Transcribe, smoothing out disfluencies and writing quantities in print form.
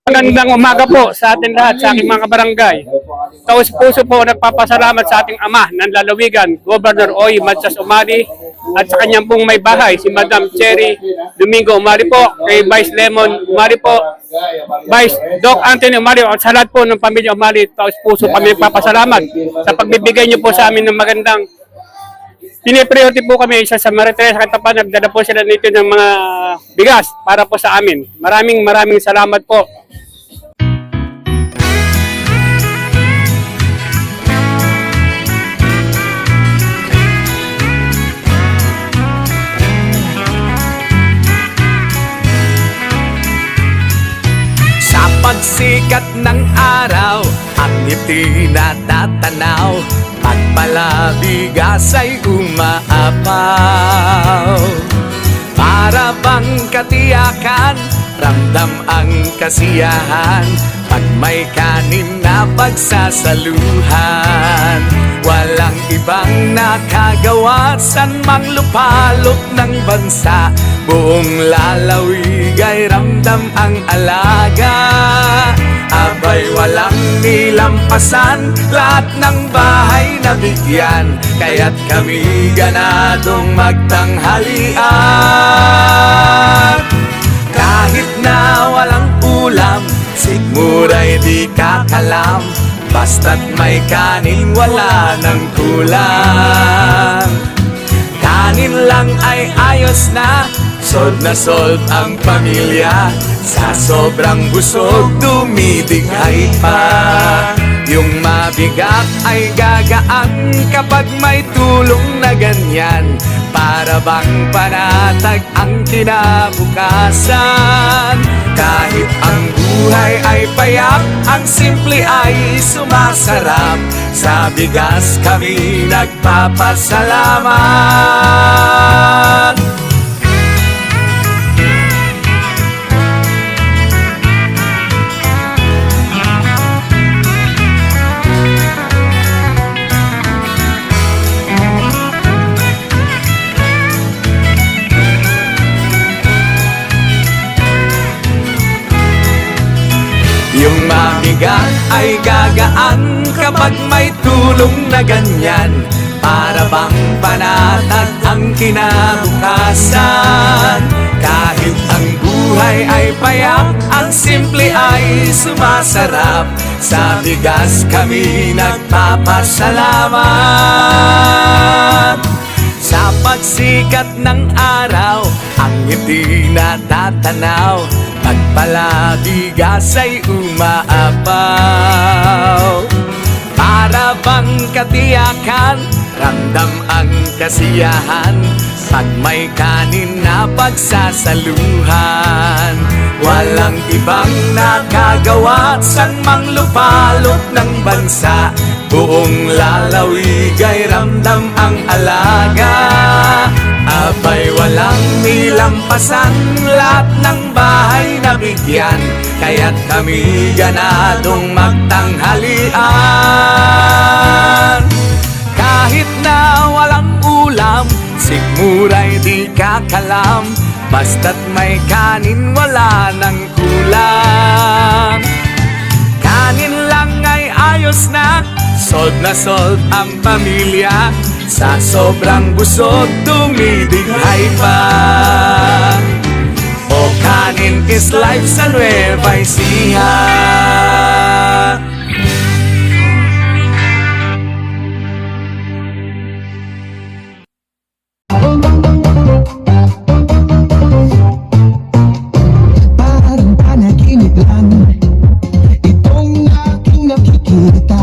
Magandang umaga po sa ating lahat, sa aking mga barangay. Taos puso po nagpapasalamat sa ating ama ng lalawigan, Governor Oy Matyas Umali, at sa kanyang pong may bahay, si Madam Cherry Domingo Umali po, kay Vice Lemon Umali po, Vice Doc Anthony Umali, at sa lahat po ng pamilya Umali. Taos puso kami nagpapasalamat sa pagbibigay niyo po sa amin ng magandang pinipriority po kami sa Marites sa Katapan. Nagdala po sila nito ng mga bigas para po sa amin. Maraming salamat po. Sa pagsikat ng araw, ang ngiti na tatanaw, pagpalabigas ay umaapaw. Para bang katiyakan, ramdam ang kasiyahan, pag may kanin na pagsasaluhan. Walang ibang nakagawa, san mang lupalop ng bansa, buong lalawig ay ramdam ang alaga. Abay walang nilampasan, lahat ng bahay nabigyan, kaya't kami ganadong magtanghalian. Kahit na walang ulam, sigmuray di kakalam, basta't may kanin wala ng kulang. Kanin lang ay ayos na, sold na sold ang pamilya, sa sobrang busog dumidighay pa. Yung mabigat ay gagaan kapag may tulong na ganyan, para bang panatag ang kinabukasan. Kahit ang buhay ay payak, ang simple ay sumasarap, sa bigas kami nagpapasalamat. Yung mabigat ay gagaan kapag may tulong na ganyan, para bang panatag ang kinabukasan. Kahit ang buhay ay payak, ang simple ay sumasarap, sa bigas kami nagpapasalamat. Sa pagsikat ng araw, ang ngiti na tatanaw, pagpalabigas ay umaapaw. Para bang katiyakan, ramdam ang kasiyahan, pag may kanin na pagsasaluhan. Walang ibang nakagawa, san mang lupalop ng bansa, buong lalawig ay ramdam ang alaga. Abay walang nilampasan, lahat ng bahay nabigyan, kaya't kami ganadong magtanghalian. Kahit na walang ulam, sigmuray di kakalam, basta't may kanin wala ng kulang. Kanin lang ay ayos na, sold na sold ang pamilya, sa sobrang busog dumidighay pa. O kanin is life sa Nueva Ecija. Parang panaginip lang itong aking nakikita.